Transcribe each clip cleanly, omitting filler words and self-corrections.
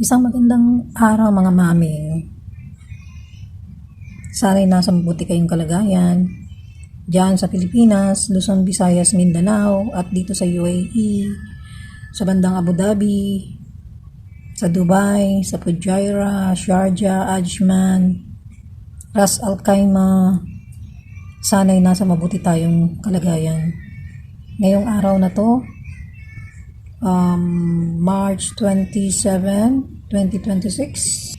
Isang magandang araw mga mami. Sana'y nasa mabuti kayong kalagayan. Diyan sa Pilipinas, Luzon, Visayas, Mindanao at dito sa UAE, sa bandang Abu Dhabi, sa Dubai, sa Fujairah, Sharjah, Ajman, Ras Al Khaimah. Sana'y nasa mabuti tayong kalagayan. Ngayong araw na to, March 27, 2026.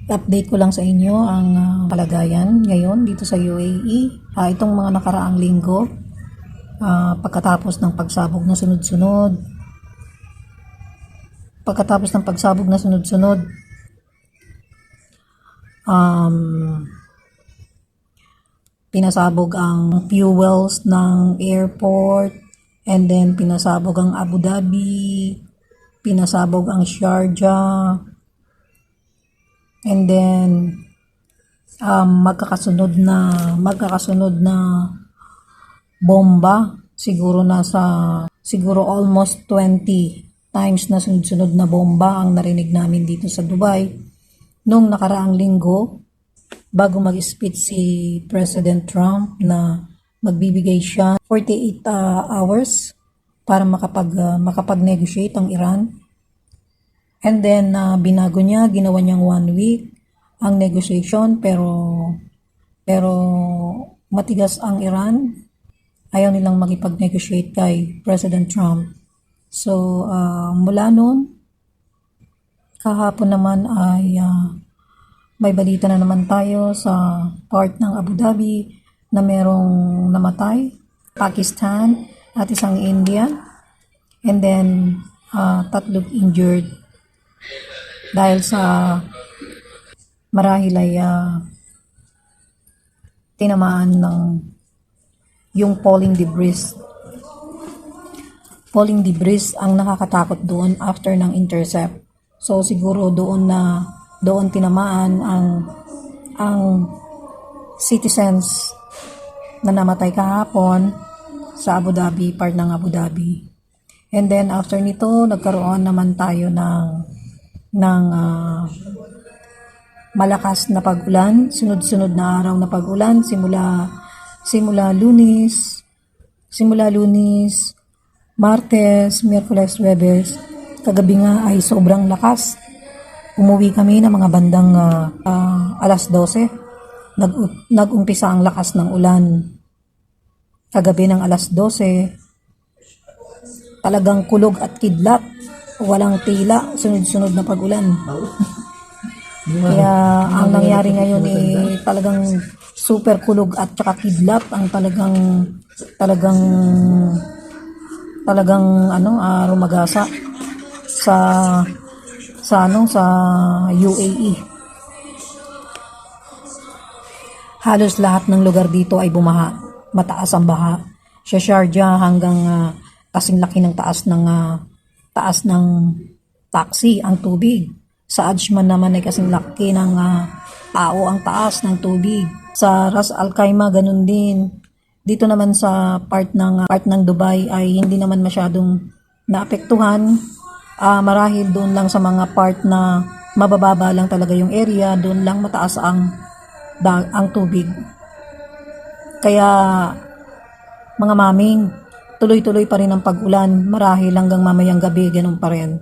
Update ko lang sa inyo ang kalagayan ngayon dito sa UAE. Itong mga nakaraang linggo, pagkatapos ng pagsabog na sunod-sunod. Pinasabog ang fuels ng airport, and then pinasabog ang Abu Dhabi, pinasabog ang Sharjah, and then magkakasunod na bomba, siguro almost 20 times na sunod-sunod na bomba ang narinig namin dito sa Dubai nung nakaraang linggo bago mag-speech si President Trump na magbibigay siya 48 hours para makapag-negotiate ang Iran. And then binago niya, ginawa niyang 1 week ang negotiation, pero matigas ang Iran. Ayaw nilang makipag-negotiate kay President Trump. So mula noon, kahapon naman ay may balita na naman tayo sa part ng Abu Dhabi na merong namatay, Pakistan at isang Indian, and then 3 injured dahil sa marahil ay tinamaan ng yung falling debris ang nakakatakot doon after ng intercept. So siguro doon tinamaan ang citizens na namatay kahapon sa Abu Dhabi, part ng Abu Dhabi. And then after nito, nagkaroon naman tayo ng malakas na pag-ulan, sunod-sunod na araw na pag-ulan simula Lunes, Martes, Miyerkules, Huwebes. Kagabi nga ay sobrang lakas. Umuwi kami ng mga bandang alas 12. Nag-umpisa ang lakas ng ulan. Kagabi ng alas 12, talagang kulog at kidlat, walang tila, sunod-sunod na pag-ulan. Kaya ang nangyari ngayon talagang super kulog at saka kidlat ang talagang rumagasa sa UAE. Halos lahat ng lugar dito ay bumaha. Mataas ang baha. Sa Sharjah hanggang kasing laki ng taas ng taxi ang tubig. Sa Ajman naman ay kasing laki ng tao ang taas ng tubig. Sa Ras Al Khaimah ganun din. Dito naman sa part ng Dubai ay hindi naman masyadong naapektuhan. Marahil doon lang sa mga part na mabababa lang talaga yung area, doon lang mataas ang tubig. Kaya mga maming, tuloy-tuloy pa rin ang pag-ulan, marahil hanggang mamayang gabi, ganun pa rin.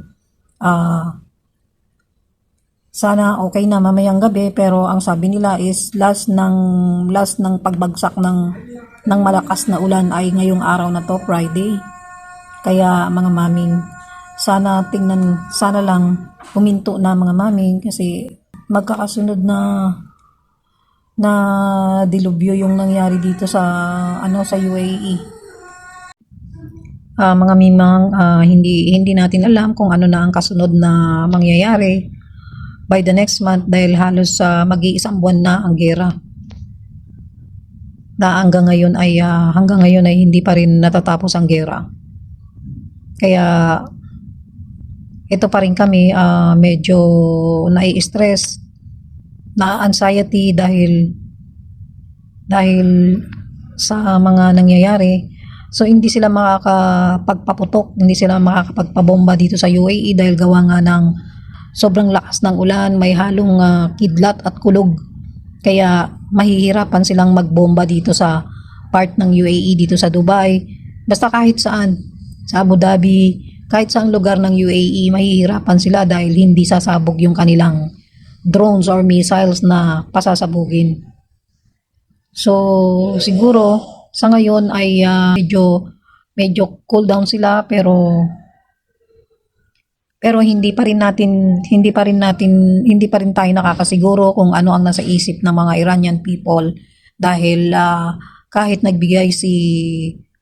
Sana okay na mamayang gabi, pero ang sabi nila is last ng pagbagsak ng malakas na ulan ay ngayong araw na to, Friday. Kaya mga maming, sana lang huminto na mga maming, kasi magkakasunod na dilubyo yung nangyari dito sa UAE. Mga mimang, hindi natin alam kung ano na ang kasunod na mangyayari by the next month, dahil halos mag-iisang buwan na ang gera. Na hanggang ngayon ay hindi pa rin natatapos ang gera. Kaya ito pa rin kami medyo nai-stress, na-anxiety dahil sa mga nangyayari. So hindi sila makakapagpaputok, hindi sila makakapagpabomba dito sa UAE dahil gawa nga ng sobrang lakas ng ulan, may halong kidlat at kulog. Kaya mahihirapan silang magbomba dito sa part ng UAE, dito sa Dubai, basta kahit saan, sa Abu Dhabi, kahit saang lugar ng UAE, mahihirapan sila dahil hindi sasabog yung kanilang drones or missiles na pasasabugin. So siguro sa ngayon ay medyo cool down sila, pero hindi pa rin tayo nakakasiguro kung ano ang nasa isip ng mga Iranian people dahil kahit nagbigay si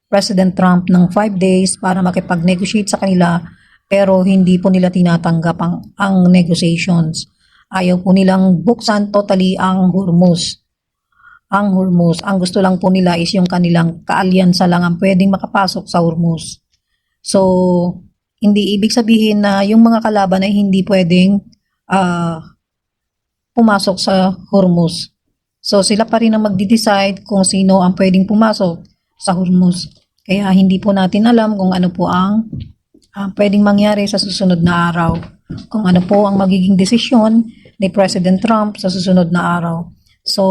President Trump ng 5 days para makipag-negotiate sa kanila, pero hindi po nila tinatanggap ang negotiations. Ayaw po nilang buksan totally ang Hormuz. Ang gusto lang po nila is yung kanilang kaalyansa lang ang pwedeng makapasok sa Hormuz. So, hindi ibig sabihin na yung mga kalaban ay hindi pwedeng pumasok sa Hormuz. So, sila pa rin ang magde-decide kung sino ang pwedeng pumasok sa Hormuz. Kaya hindi po natin alam kung ano po ang pwedeng mangyari sa susunod na araw. Kung ano po ang magiging desisyon ni President Trump sa susunod na araw. So,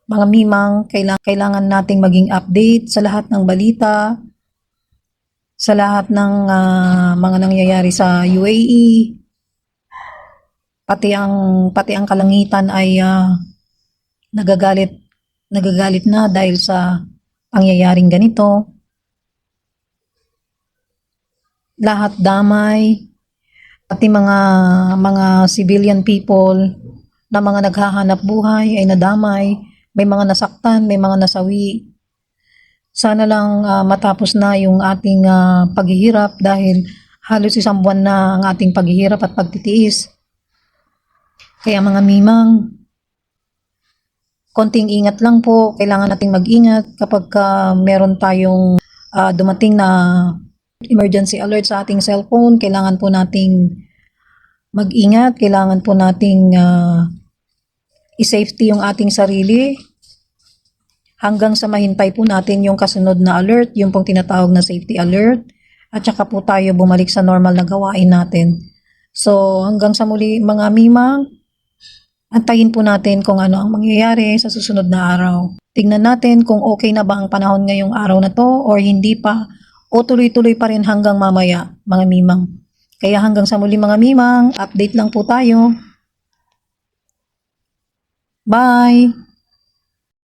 mga mimang, kailangan nating maging update sa lahat ng balita, sa lahat ng mga nangyayari sa UAE, pati ang kalangitan ay nagagalit na dahil sa pangyayaring ganito. Lahat damay, pati mga civilian people na mga naghahanap buhay ay nadamay, may mga nasaktan, may mga nasawi. Sana lang matapos na yung ating paghihirap dahil halos isang buwan na ang ating paghihirap at pagtitiis. Kaya mga mimang, konting ingat lang po. Kailangan nating mag-ingat kapag meron tayong dumating na emergency alert sa ating cellphone. Kailangan po nating mag-ingat. Kailangan po nating i-safety yung ating sarili hanggang sa mahintay po natin yung kasunod na alert, yung pong tinatawag na safety alert, at saka po tayo bumalik sa normal na gawain natin. So hanggang sa muli mga mimang, antayin po natin kung ano ang mangyayari sa susunod na araw. Tingnan natin kung okay na ba ang panahon ngayong araw na to or hindi pa, o tuloy-tuloy pa rin hanggang mamaya mga mimang. Kaya hanggang sa muli mga mimang, update lang po tayo. Bye!